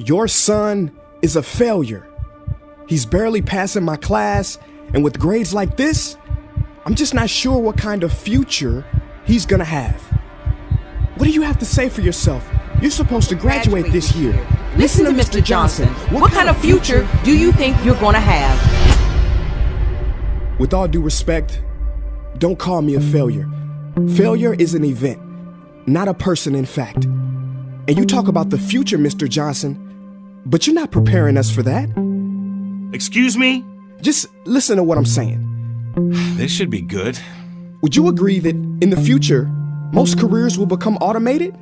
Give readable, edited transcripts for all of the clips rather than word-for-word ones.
Your son is a failure. He's barely passing my class, and with grades like this, I'm just not sure what kind of future he's gonna have. What do you have to say for yourself? You're supposed to graduate this year. Listen to Mr. Johnson. What kind of future do you think you're gonna have? With all due respect, don't call me a failure. Failure is an event, not a person in fact. And you talk about the future, Mr. Johnson, but you're not preparing us for that. Excuse me? Just listen to what I'm saying. This should be good. Would you agree that in the future, most careers will become automated?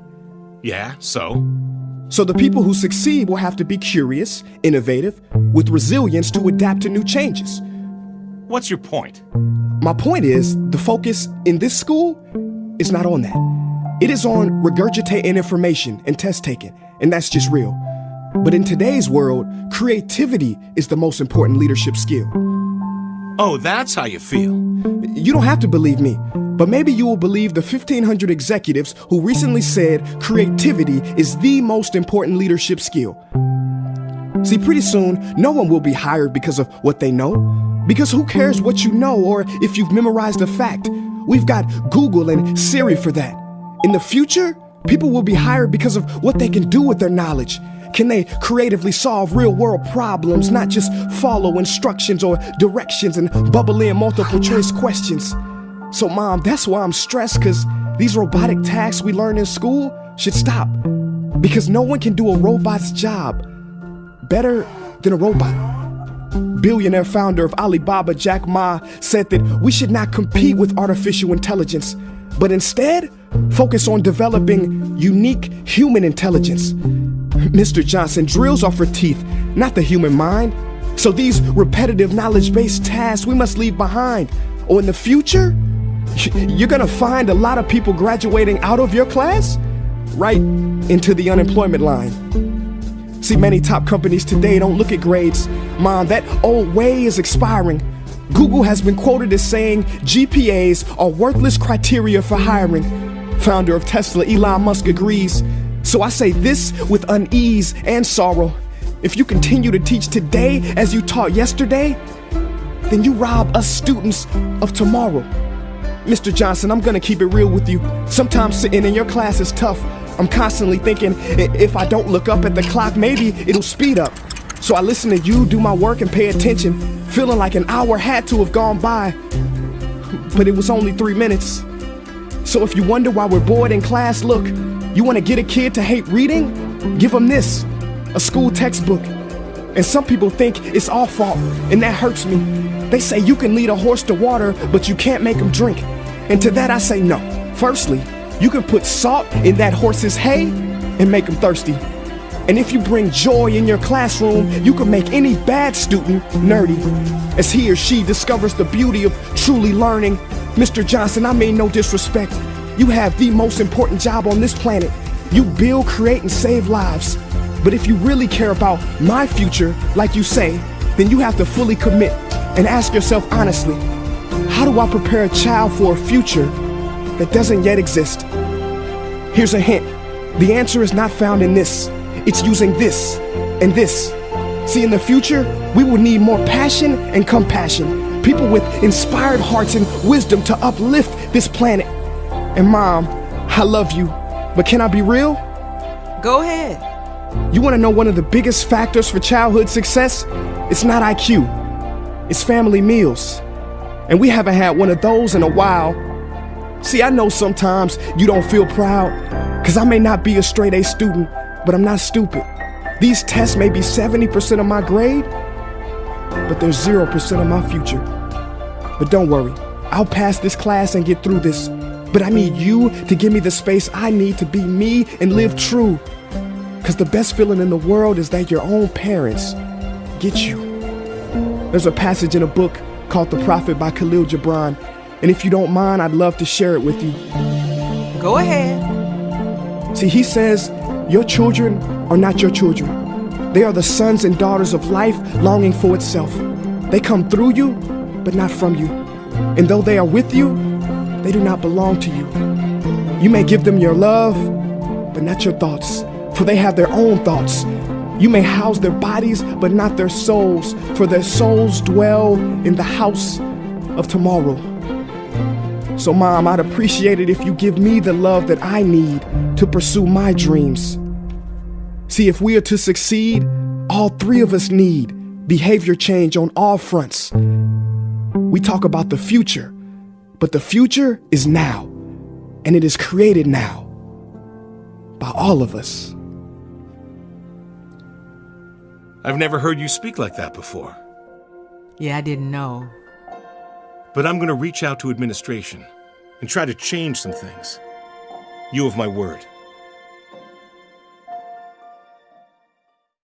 Yeah, so? So the people who succeed will have to be curious, innovative, with resilience to adapt to new changes. What's your point? My point is, the focus in this school is not on that. It is on regurgitating information and test taking, and that's just real. But in today's world, creativity is the most important leadership skill. Oh, that's how you feel. You don't have to believe me, but maybe you will believe the 1,500 executives who recently said creativity is the most important leadership skill. See, pretty soon, no one will be hired because of what they know. Because who cares what you know or if you've memorized a fact? We've got Google and Siri for that. In the future, people will be hired because of what they can do with their knowledge. Can they creatively solve real-world problems, not just follow instructions or directions and bubble in multiple choice questions? So, Mom, that's why I'm stressed, because these robotic tasks we learn in school should stop. Because no one can do a robot's job better than a robot. Billionaire founder of Alibaba, Jack Ma, said that we should not compete with artificial intelligence, but instead focus on developing unique human intelligence. Mr. Johnson, drills are for teeth, not the human mind. So these repetitive knowledge-based tasks we must leave behind. Or in the future, you're gonna find a lot of people graduating out of your class right into the unemployment line. See, many top companies today don't look at grades. Mom, that old way is expiring. Google has been quoted as saying GPAs are worthless criteria for hiring. Founder of Tesla, Elon Musk, agrees. So I say this with unease and sorrow. If you continue to teach today as you taught yesterday, then you rob us students of tomorrow. Mr. Johnson, I'm gonna keep it real with you. Sometimes sitting in your class is tough. I'm constantly thinking, if I don't look up at the clock, maybe it'll speed up. So I listen to you do my work and pay attention, feeling like an hour had to have gone by. But it was only 3 minutes. So if you wonder why we're bored in class, look, you want to get a kid to hate reading? Give them this, a school textbook. And some people think it's our fault, and that hurts me. They say you can lead a horse to water, but you can't make him drink. And to that I say no. Firstly, you can put salt in that horse's hay and make him thirsty. And if you bring joy in your classroom, you can make any bad student nerdy. As he or she discovers the beauty of truly learning. Mr. Johnson, I mean no disrespect. You have the most important job on this planet. You build, create, and save lives. But if you really care about my future, like you say, then you have to fully commit and ask yourself honestly, how do I prepare a child for a future that doesn't yet exist? Here's a hint. The answer is not found in this. It's using this and this. See, in the future, we will need more passion and compassion. People with inspired hearts and wisdom to uplift this planet. And Mom, I love you, but can I be real? Go ahead. You want to know one of the biggest factors for childhood success? It's not IQ. It's family meals. And we haven't had one of those in a while. See, I know sometimes you don't feel proud, because I may not be a straight A student, but I'm not stupid. These tests may be 70% of my grade, but they're 0% of my future. But don't worry, I'll pass this class and get through this. But I need you to give me the space I need to be me and live true. Because the best feeling in the world is that your own parents get you. There's a passage in a book called The Prophet by Khalil Gibran. And if you don't mind, I'd love to share it with you. Go ahead. See, he says, your children are not your children. They are the sons and daughters of life longing for itself. They come through you, but not from you. And though they are with you, they do not belong to you. You may give them your love, but not your thoughts, for they have their own thoughts. You may house their bodies, but not their souls, for their souls dwell in the house of tomorrow. So, Mom, I'd appreciate it if you give me the love that I need to pursue my dreams. See, if we are to succeed, all three of us need behavior change on all fronts. We talk about the future, but the future is now, and it is created now by all of us. I've never heard you speak like that before. Yeah, I didn't know. But I'm going to reach out to administration and try to change some things. You have my word.